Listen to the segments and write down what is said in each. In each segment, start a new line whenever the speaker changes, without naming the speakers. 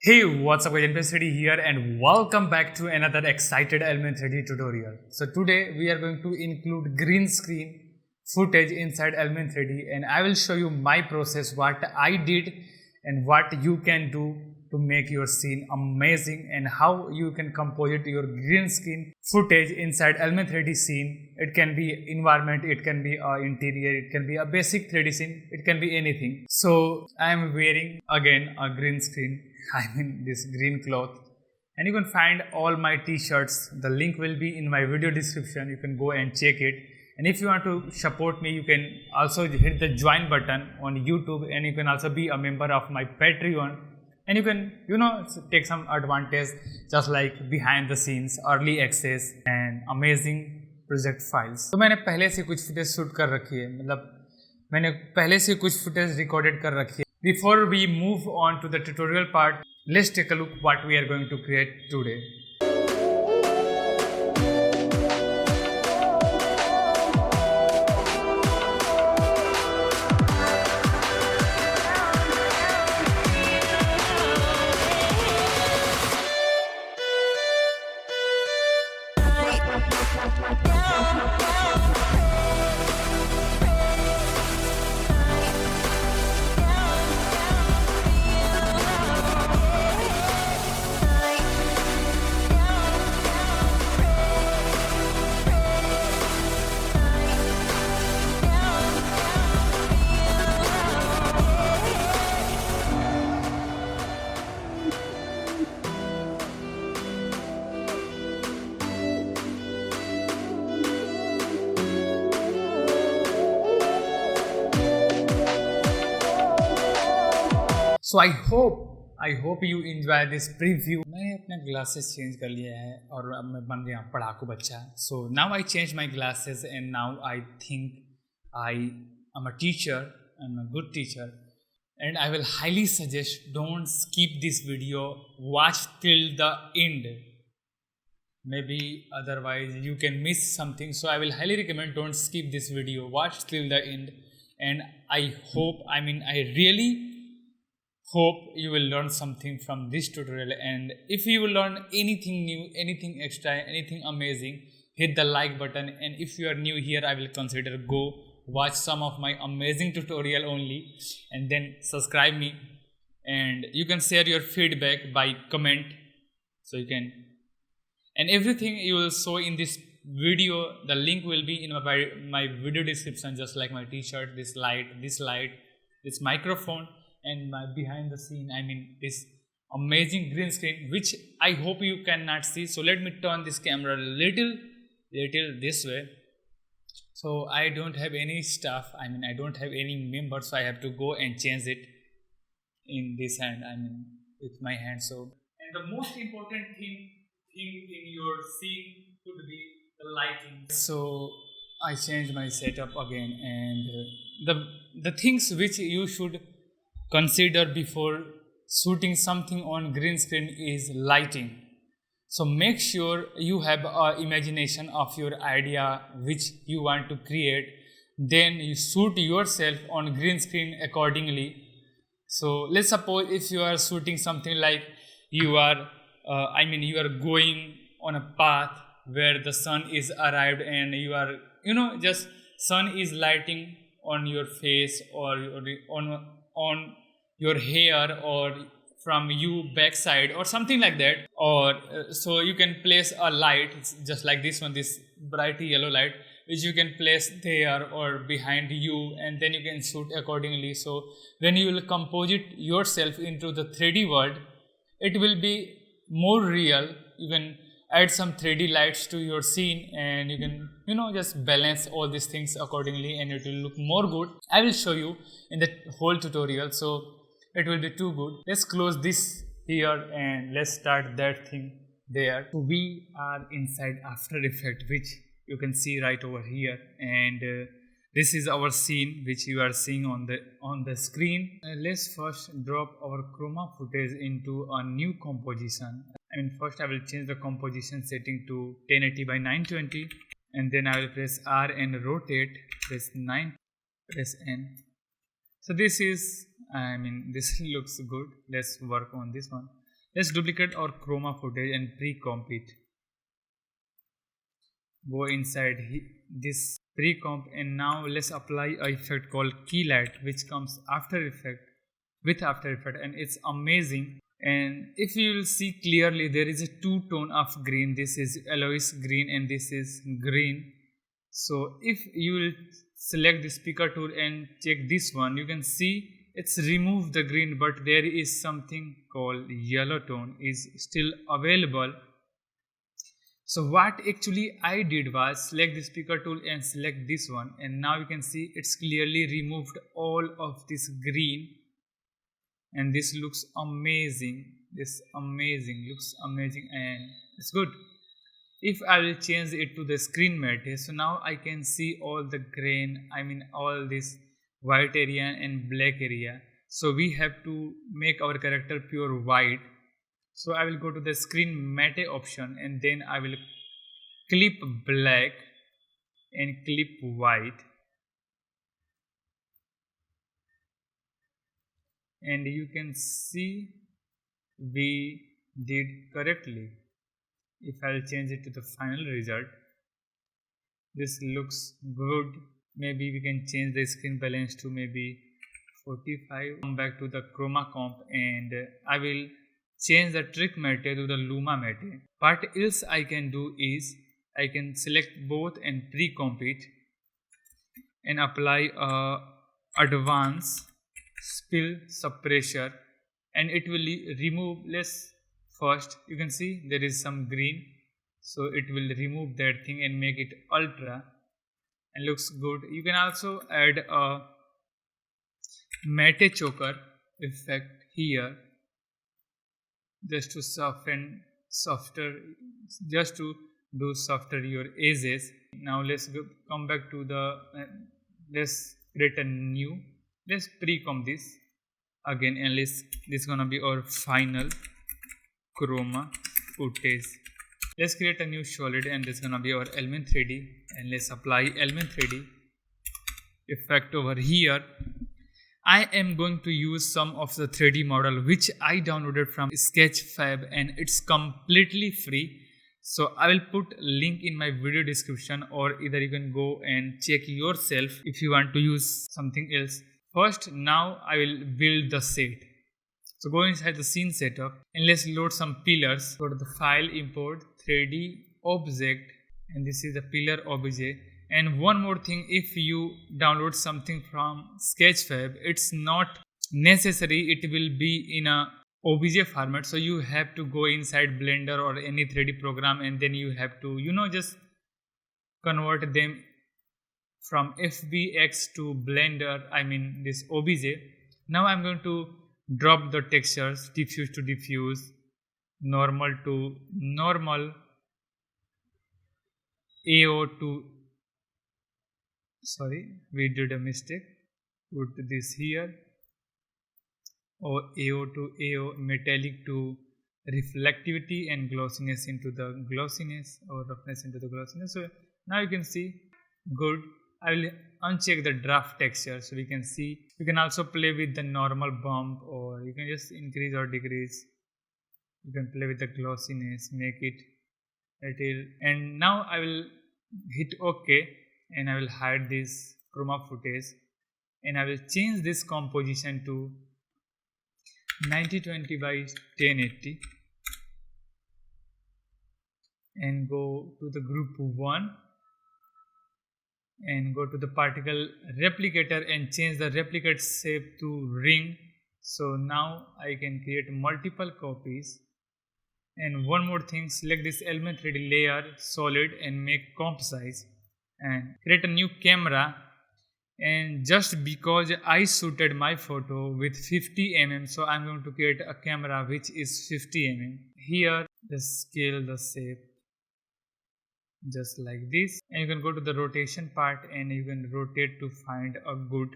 Hey, what's up guys, NPS3D here and welcome back to another excited Element 3D tutorial. So today we are going to include green screen footage inside Element 3D and I will show you my process, what I did and what you can do to make your scene amazing and how you can compose your green screen footage inside Element 3D scene. It can be environment, it can be interior, it can be a basic 3D scene, it can be anything. So I am wearing again a green screen, I mean this green cloth, and you can find all my t-shirts. The link will be in my video description. You can go and check it. And if you want to support me, you can also hit the join button on YouTube, and you can also be a member of my Patreon, and you can take some advantage just like behind the scenes, early access and amazing project files. तो मैंने पहले से कुछ footage shoot कर रखी है, मतलब मैंने पहले से कुछ फुटेज रिकॉर्डेड कर रखी है. Before we move on to the tutorial part, let's take a look what we are going to create today. So I hope you enjoy this preview. मैंने अपने glasses change कर लिया है और अब मैं बन गया पढ़ाकू बच्चा. So now I changed my glasses and now I think I am a teacher. I'm a good teacher, and I will highly suggest don't skip this video. Watch till the end. Maybe otherwise you can miss something. So I will highly recommend don't skip this video. Watch till the end, and I really hope you will learn something from this tutorial. And if you will learn anything new, anything extra, anything amazing, hit the like button. And if you are new here, I will consider go watch some of my amazing tutorial only, and then subscribe me. And you can share your feedback by comment, so you can, and everything you will show in this video, the link will be in my video description, just like my t-shirt, this light, this microphone, and my behind the scene, this amazing green screen, which I hope you cannot see. So let me turn this camera a little this way. So I don't have any stuff, I don't have any member, so I have to go and change it in this hand, with my hand. So, and the most important thing in your scene could be the lighting. So I changed my setup again, and the things which you should consider before shooting something on green screen is lighting. So make sure you have an imagination of your idea which you want to create, then you shoot yourself on green screen accordingly. So let's suppose if you are shooting something like you are you are going on a path where the sun is arrived, and you are just sun is lighting on your face or on your hair or from you backside or something like that, or so you can place a light just like this one, this bright yellow light, which you can place there or behind you, and then you can shoot accordingly. So when you will compose it yourself into the 3D world, it will be more real. You can add some 3D lights to your scene, and you can just balance all these things accordingly, and it will look more good. I will show you in the whole tutorial, so it will be too good. Let's close this here and let's start that thing there. So we are inside After Effects, which you can see right over here, and this is our scene which you are seeing on the screen. Let's first drop our chroma footage into a new composition. First I will change the composition setting to 1080 by 920, and then I will press R and rotate, press 9, press N. So this is, this looks good. Let's work on this one. Let's duplicate our chroma footage and pre-comp it. Go inside this pre-comp, and now let's apply a effect called key light, which comes after effect with After Effects, and it's amazing. And if you will see clearly, there is a two-tone of green. This is Eloise green and this is green. So if you will select the speaker tool and check this one, you can see it's removed the green, but there is something called yellow tone is still available. So what actually I did was select the speaker tool and select this one, and now you can see it's clearly removed all of this green, and this looks amazing. This looks amazing and it's good. If I will change it to the screen matte, so now I can see all the grain, all this white area and black area. So we have to make our character pure white. So I will go to the screen matte option, and then I will clip black and clip white, and you can see we did correctly. If I'll change it to the final result, this looks good. Maybe we can change the screen balance to maybe 45. Come back to the chroma comp, and I will change the trick matte to the luma matte. What else I can do is I can select both and pre-comp it and apply a advanced spill suppressor, and it will remove less. First you can see there is some green, so it will remove that thing and make it ultra and looks good. You can also add a matte choker effect here just to just to do softer your edges. Now let's come back to the let's create a new, let's pre-comp this again, and this is gonna be our final chroma footage. Let's create a new solid, and this is gonna be our element 3D, and let's apply element 3D effect over here. I am going to use some of the 3D model which I downloaded from Sketchfab, and it's completely free. So I will put link in my video description, or either you can go and check yourself if you want to use something else. First, now I will build the set. So go inside the scene setup, and let's load some pillars. Go to the file, import 3D object, and this is the pillar obj. And one more thing, if you download something from Sketchfab, it's not necessary it will be in a OBJ format. So you have to go inside Blender or any 3D program, and then you have to just convert them from FBX to Blender, this OBJ. Now I'm going to drop the textures, diffuse to diffuse, normal to normal, AO to, sorry, we did a mistake, put this here, or AO to AO, metallic to reflectivity, and glossiness into the glossiness, or roughness into the glossiness. So now you can see good. I will uncheck the draft texture, so we can see. You can also play with the normal bump, or you can just increase or decrease. You can play with the glossiness, make it little. And now I will hit OK, and I will hide this chroma footage, and I will change this composition to 9020 by 1080, and go to the group 1 and go to the particle replicator and change the replicate shape to ring. So now I can create multiple copies. And one more thing, select this element 3D layer solid and make comp size, and create a new camera. And just because I shooted my photo with 50 mm, so I'm going to create a camera which is 50 mm. Here just scale the shape just like this, and you can go to the rotation part, and you can rotate to find a good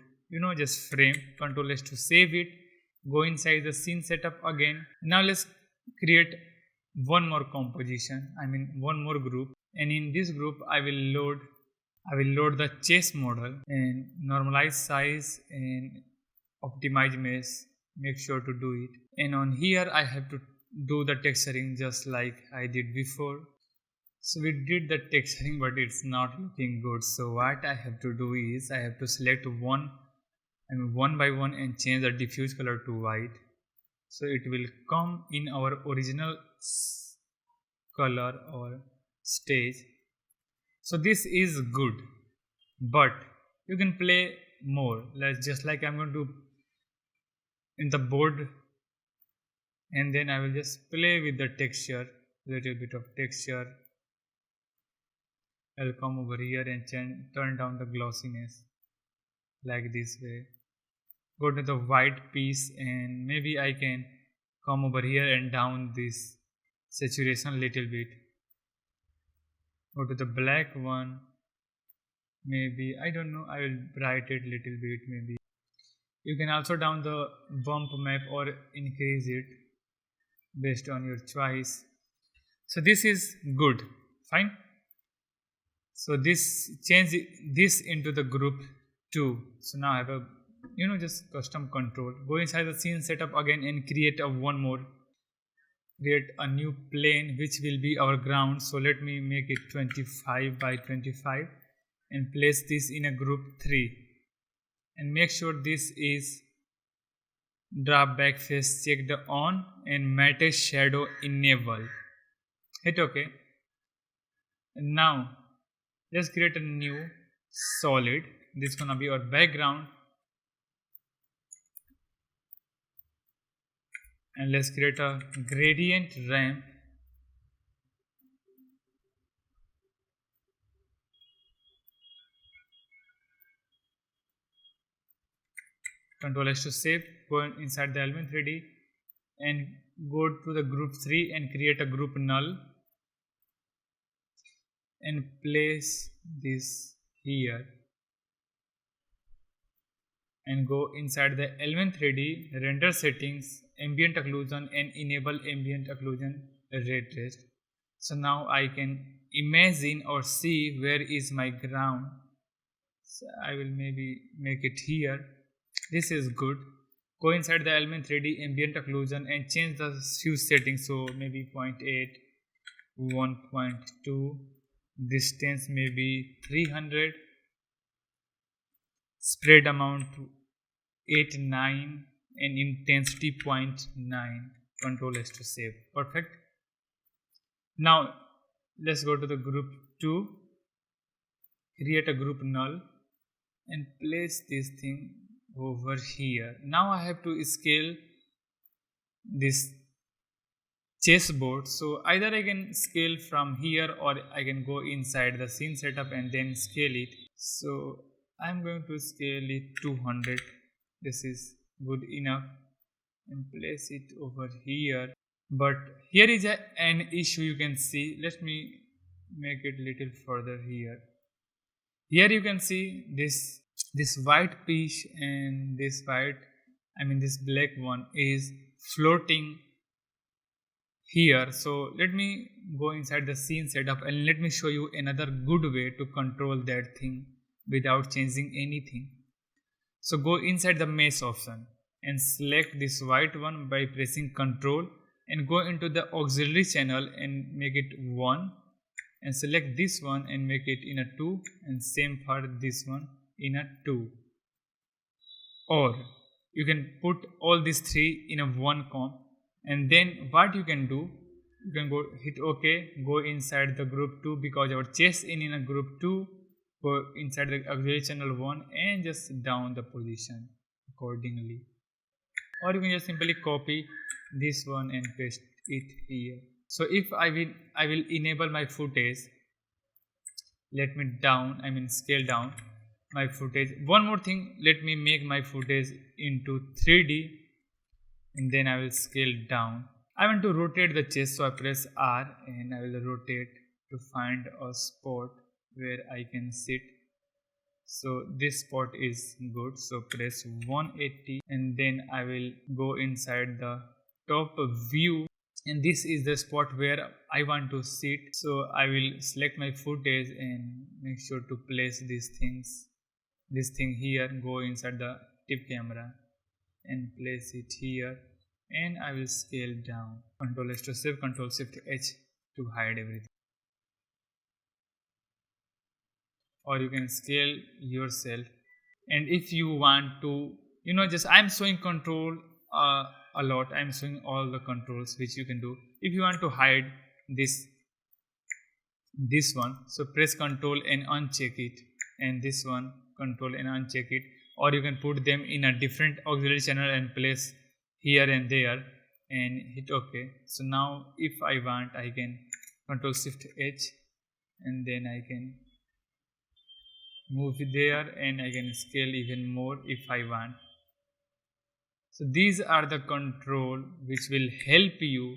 just frame. Ctrl S to save it. Go inside the scene setup again. Now let's create one more composition, one more group, and in this group I will load the chess model, and normalize size and optimize mesh, make sure to do it. And on here I have to do the texturing just like I did before. So we did the texturing, but it's not looking good. So what I have to do is I have to select one by one and change the diffuse color to white. So it will come in our original color or stage. So this is good, but you can play more. Let's just like I'm going to in the board, and then I will just play with the texture, little bit of texture. I'll come over here and turn down the glossiness like this way. Go to the white piece, and maybe I can come over here and down this saturation little bit. Go to the black one. Maybe I don't know. I will brighten it little bit. Maybe you can also down the bump map or increase it based on your choice. So this is good. Fine. So this change this into the group 2. So now I have a just custom control. Go inside the scene setup again and create a one more. Create a new plane which will be our ground. So let me make it 25 by 25 and place this in a group 3 and make sure this is drop back face checked on and matte shadow enable. Hit OK. And now let's create a new solid. This is gonna be our background, and let's create a gradient ramp. Control S to save. Go inside the element 3D and go to the group 3 and create a group null and place this here and go inside the element 3D, render settings, ambient occlusion and enable ambient occlusion ray trace. So now I can imagine or see where is my ground. So I will maybe make it here. This is good. Go inside the element 3D, ambient occlusion and change the few settings. So maybe 0.8, 1.2, distance maybe 300, spread amount 8.9 and intensity 0.9. Control S to save. Perfect. Now let's go to the group 2, create a group null and place this thing over here. Now I have to scale this chessboard. So either I can scale from here or I can go inside the scene setup and then scale it. So I'm going to scale it 200. This is good enough and place it over here. But here is an issue you can see. Let me make it little further here. Here you can see this white piece and this black one is floating here. So let me go inside the scene setup and let me show you another good way to control that thing without changing anything. So go inside the mesh option and select this white one by pressing Ctrl and go into the auxiliary channel and make it 1 and select this one and make it in a 2 and same for this one in a 2. Or you can put all these 3 in a one comp, and then what you can do, you can go hit OK, go inside the group 2 because our chess in a group 2, go inside the auxiliary channel 1 and just down the position accordingly. Or you can just simply copy this one and paste it here. So if I will enable my footage, let me scale down my footage. One more thing, let me make my footage into 3D and then I will scale down. I want to rotate the chess, so I press R and I will rotate to find a spot where I can sit. So this spot is good, so press 180 and then I will go inside the top view, and this is the spot where I want to sit. So I will select my footage and make sure to place this thing here. Go inside the tip camera and place it here and I will scale down. Control S to save, Control Shift H to hide everything. Or you can scale yourself. And if you want to, just I'm showing control a lot. I'm showing all the controls which you can do. If you want to hide this one, so press Control and uncheck it, and this one Control and uncheck it, or you can put them in a different auxiliary channel and place here and there and hit OK. So now if I want, I can Control Shift H, and then I can move it there, and I can scale even more if I want. So these are the control which will help you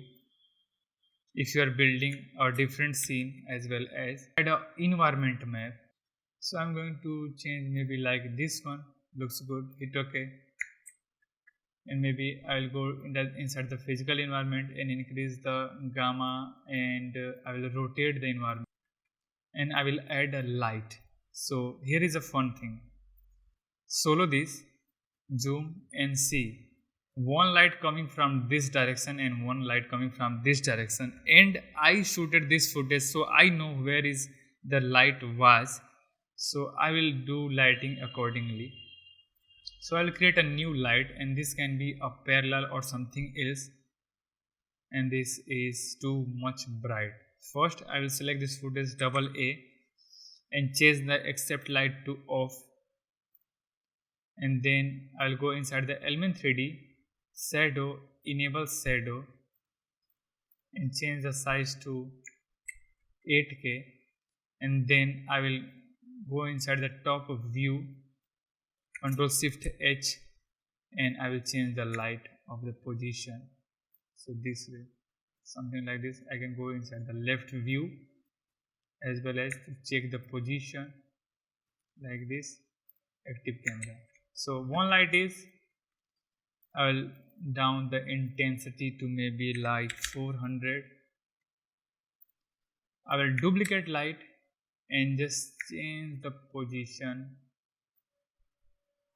if you are building a different scene, as well as add an environment map. So I'm going to change maybe like this one, looks good, hit OK, and maybe I'll go inside the physical environment and increase the gamma, and I will rotate the environment, and I will add a light. So here is a fun thing. Solo this, zoom and see one light coming from this direction and one light coming from this direction, and I shooted this footage so I know where is the light was. So I will do lighting accordingly. So I will create a new light, and this can be a parallel or something else, and this is too much bright. First I will select this footage, double A, and change the accept light to off, and then I'll go inside the element 3D, shadow, enable shadow, and change the size to 8K, and then I will go inside the top of view, Control Shift H, and I will change the light of the position. So this way, something like this. I can go inside the left view as well as to check the position like this, active camera. So one light is, I will down the intensity to maybe like 400. I will duplicate light and just change the position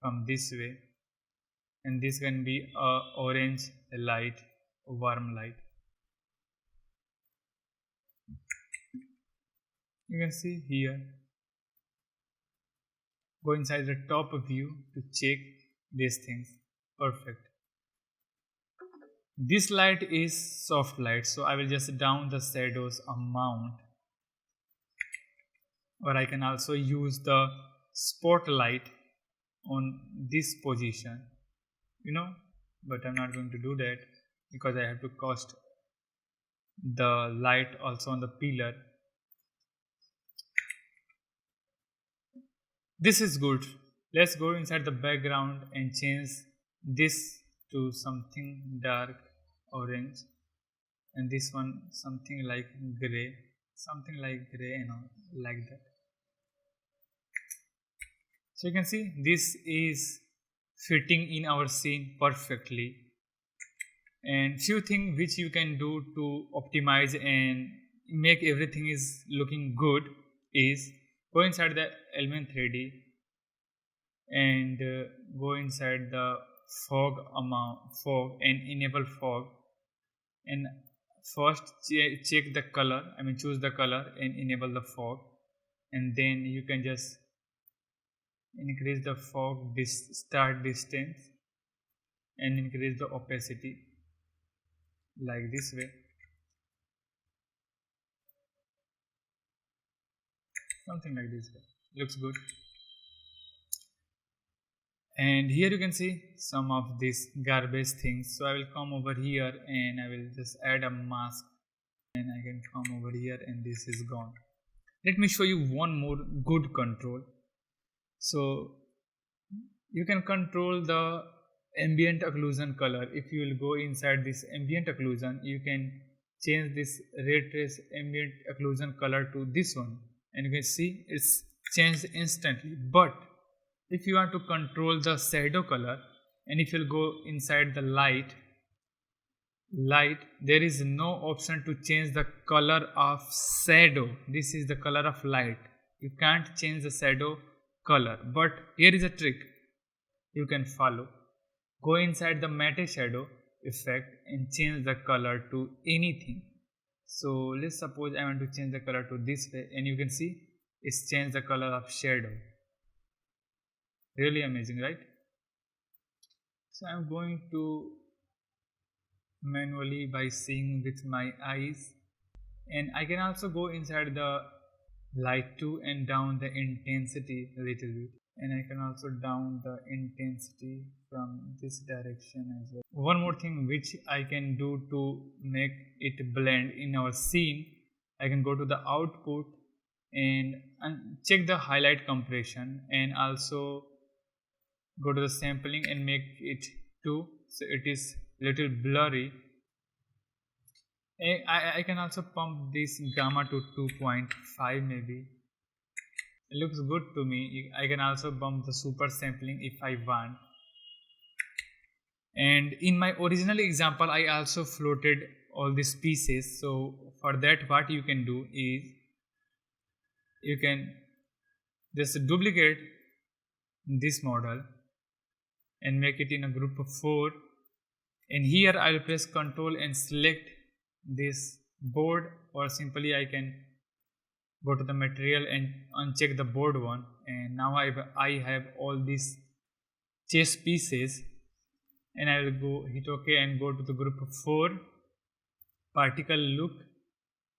from this way, and this can be a orange light, warm light. You can see here, go inside the top view to check these things. Perfect. This light is soft light, so I will just down the shadows amount, or I can also use the spotlight on this position, but I'm not going to do that because I have to cast the light also on the pillar. This is good. Let's go inside the background and change this to something dark orange, and this one something like gray, like that. So you can see this is fitting in our scene perfectly. And few things which you can do to optimize and make everything is looking good is go inside the element 3D and go inside the fog and enable fog, and first check the color, choose the color and enable the fog, and then you can just increase the fog start distance and increase the opacity like this way, something like this way. Looks good. And here you can see some of these garbage things. So I will come over here and I will just add a mask, and I can come over here and this is gone. Let me show you one more good control. So you can control the ambient occlusion color. If you will go inside this ambient occlusion, you can change this ray trace ambient occlusion color to this one, and you can see it's changed instantly. But if you want to control the shadow color, and if you'll go inside the light, there is no option to change the color of shadow. This is the color of light. You can't change the shadow color, but here is a trick you can follow. Go inside the matte shadow, effect and change the color to anything. So let's suppose I want to change the color to this way, and you can see it's changed the color of shadow. Really amazing, right? So I'm going to manually by seeing with my eyes, and I can also go inside the light too and down the intensity a little bit, and I can also down the intensity from this direction as well. One more thing which I can do to make it blend in our scene, I can go to the output and check the highlight compression, and also go to the sampling and make it 2, so it is little blurry. And I can also pump this gamma to 2.5 maybe. It looks good to me. I can also bump the super sampling if I want. And in my original example I also floated all these pieces, so for that what you can do is you can just duplicate this model and make it in a group of 4, and here I will press Ctrl and select this board, or simply I can go to the material and uncheck the board one, and now I have all these chess pieces, and I will go hit OK and go to the group of 4, particle look,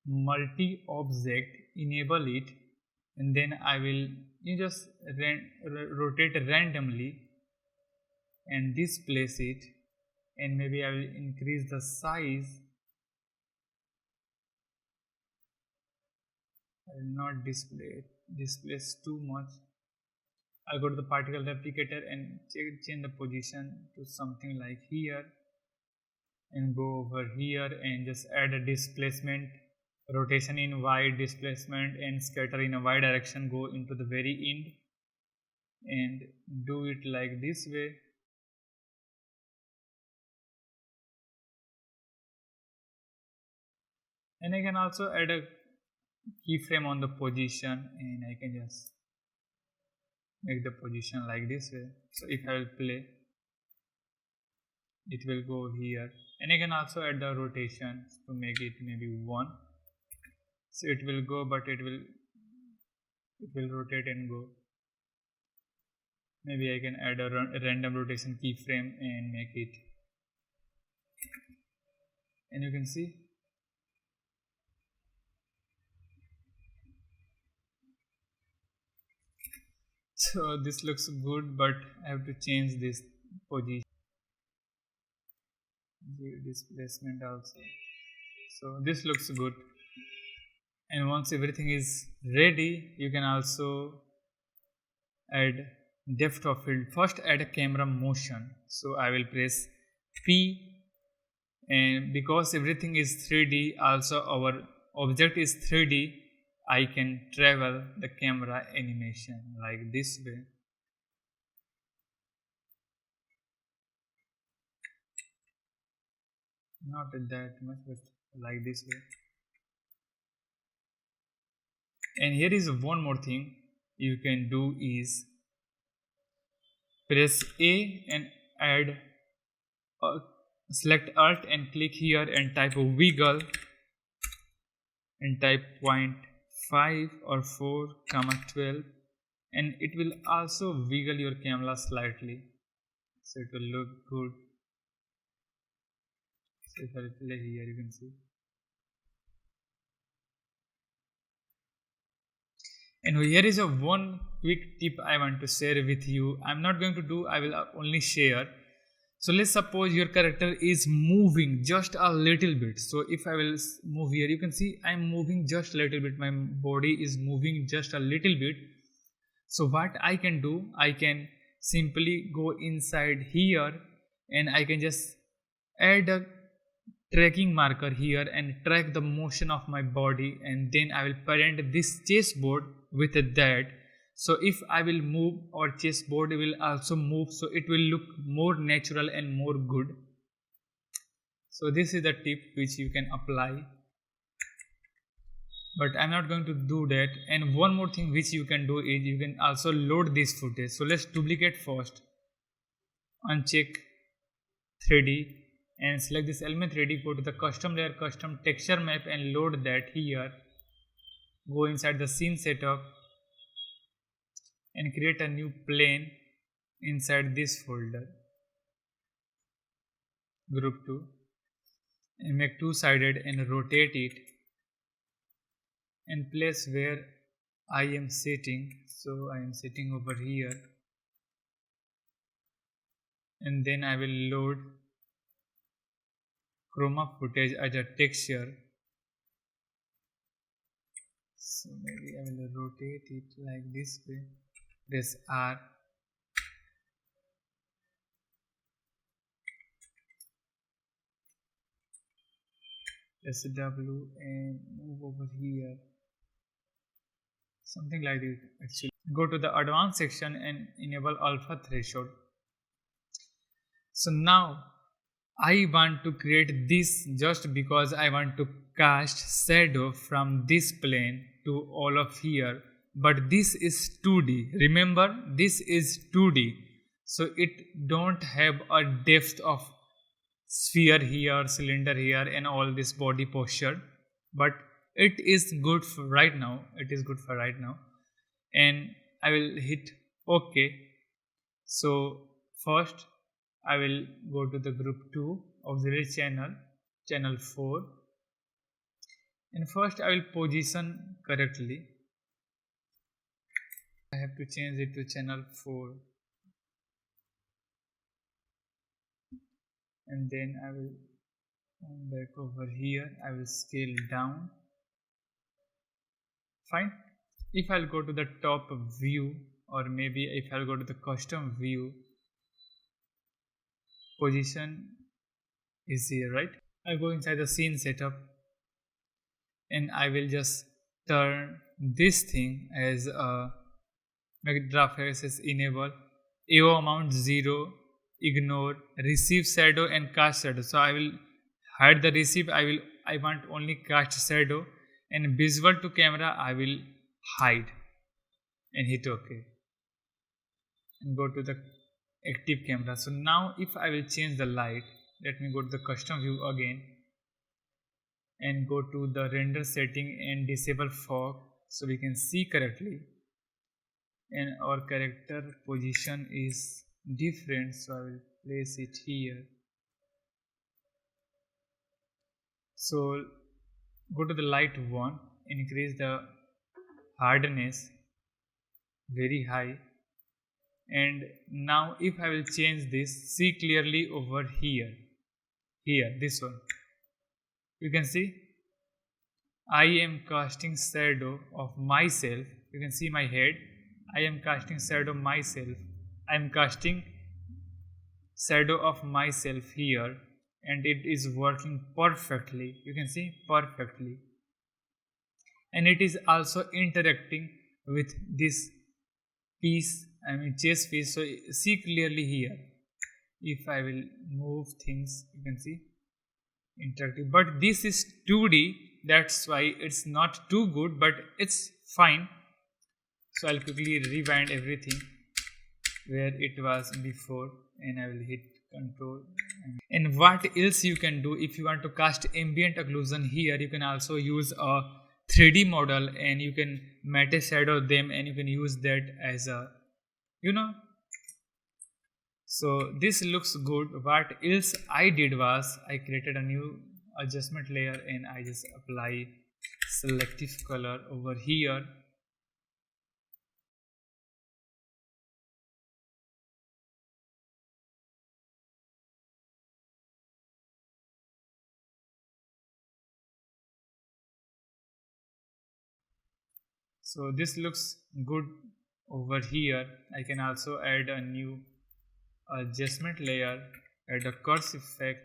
multi object, enable it, and then I will just rotate randomly and displace it, and maybe I will increase the size. I will not displace too much. I'll go to the particle replicator and change the position to something like here, and go over here and just add a displacement, rotation in y, displacement and scatter in a y direction, go into the very end and do it like this way. And I can also add a keyframe on the position, and I can just make the position like this way. So if I will play, it will go here, and I can also add the rotation to make it maybe 1. So it will go, but it will rotate and go. Maybe I can add a random rotation keyframe and make it, and you can see so this looks good, but I have to change this position, the displacement also. So this looks good, and once everything is ready, you can also add depth of field. First add a camera motion, so I will press P, and because everything is 3D, also our object is 3D, I can travel the camera animation like this way. Not that much, but like this way. And here is one more thing you can do is press A and add select Alt and click here and type a wiggle and type 0.5 or 4, 12, and it will also wiggle your camera slightly, so it will look good. So if I play here, you can see. And here is a one quick tip I want to share with you. I'm not going to do, I will only share. So let's suppose your character is moving just a little bit. So if I will move here, you can see I'm moving just a little bit. My body is moving just a little bit. So what I can do, I can simply go inside here and I can just add a tracking marker here and track the motion of my body, and then I will parent this chessboard with that. So if I will move, our chessboard will also move, so it will look more natural and more good. So this is the tip which you can apply, but I'm not going to do that. And one more thing which you can do is you can also load this footage. So let's duplicate first, uncheck 3D and select this element 3D, go to the custom layer, custom texture map and load that here. Go inside the scene setup and create a new plane inside this folder, group 2, and make two-sided and rotate it and place where I am sitting. So I am sitting over here, and then I will load chroma footage as a texture. So maybe I will rotate it like this way. Press R. Press W and move over here. Something like this actually. Go to the advanced section and enable alpha threshold. So now I want to create this just because I want to cast shadow from this plane to all of here, but this is 2D. Remember, this is 2D, so it don't have a depth of sphere here, cylinder here and all this body posture, but it is good for right now. It is good for right now, and I will hit OK. So first I will go to the group 2 auxiliary channel, channel 4, and first I will position correctly. I have to change it to channel 4, and then I will come back over here. I will scale down. Fine. If I'll go to the top view, or maybe if I'll go to the custom view, position is here, right? I'll go inside the scene setup and I will just turn this thing as a make draft access enable, AO amount 0, ignore, receive shadow and cast shadow. So I will hide the receive, I want only cast shadow, and visual to camera I will hide and hit OK and go to the active camera. So now if I will change the light, let me go to the custom view again and go to the render setting and disable fog so we can see correctly, and our character position is different, so I will place it here. So go to the light 1, increase the hardness very high, and now if I will change this, see clearly over here, this one, you can see I am casting shadow of myself. You can see my head, I am casting shadow of myself, I am casting shadow of myself here, and it is working perfectly. You can see perfectly, and it is also interacting with this piece, chess piece. So see clearly here. If I will move things, you can see interactive, but this is 2D, that's why it's not too good, but it's fine. So I'll quickly rewind everything where it was before, and I will hit control. And what else you can do, if you want to cast ambient occlusion here, you can also use a 3D model and you can matte shadow them, and you can use that as a, so this looks good. What else I did was I created a new adjustment layer and I just apply selective color over here. So this looks good over here. I can also add a new adjustment layer, add a curves effect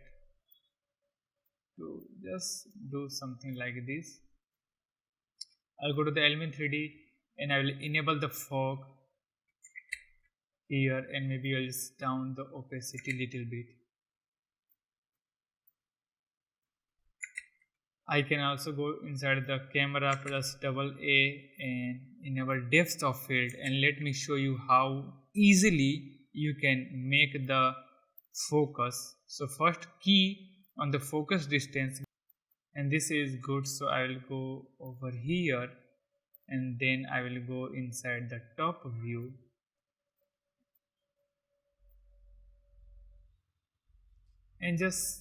to just do something like this. I'll go to the element 3D and I will enable the fog here, and maybe I'll just down the opacity little bit. I can also go inside the camera plus double A and enable depth of field, and let me show you how easily you can make the focus. So first key on the focus distance, and this is good, so I will go over here and then I will go inside the top view and just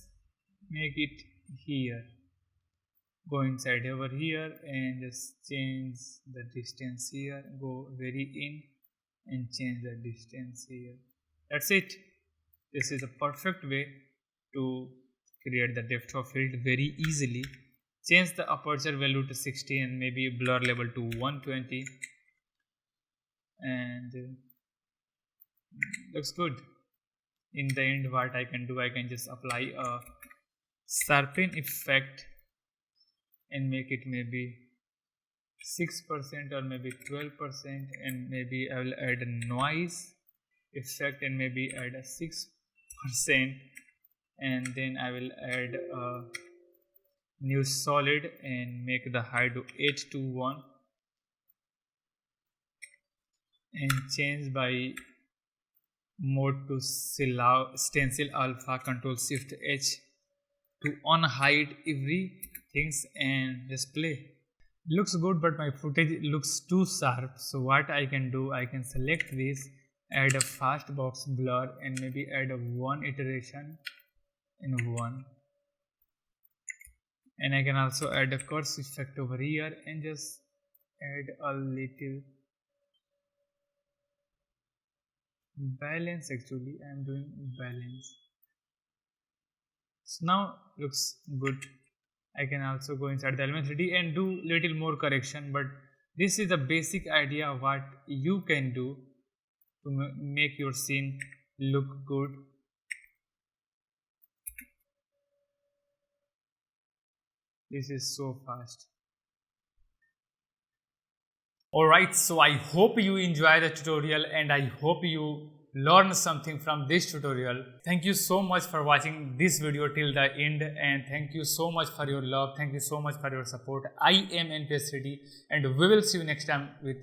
make it here. Go inside over here and just change the distance here, go very in and change the distance here. That's it. This is a perfect way to create the depth of field very easily. Change the aperture value to 60 and maybe blur level to 120, and looks good. In the end, what I can do, I can just apply a sharpen effect and make it maybe 6% or maybe 12%, and maybe I will add a noise effect and maybe add a 6%, and then I will add a new solid and make the height to 8 to 1 and change by mode to stencil alpha, control shift H to unhide everything and just play. Looks good, but my footage looks too sharp, so what I can do, I can select this, add a fast box blur and maybe add a 1 iteration in 1, and I can also add a curves effect over here and just add a little balance. Actually I am doing balance, so now looks good. I can also go inside the element 3D and do little more correction, but this is the basic idea of what you can do to make your scene look good. This is so fast. Alright, so I hope you enjoy the tutorial and I hope you learn something from this tutorial. Thank you so much for watching this video till the end, and thank you so much for your love. Thank you so much for your support. I am NPS 3D and we will see you next time with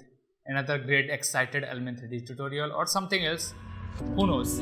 another great excited element 3D tutorial or something else. Who knows?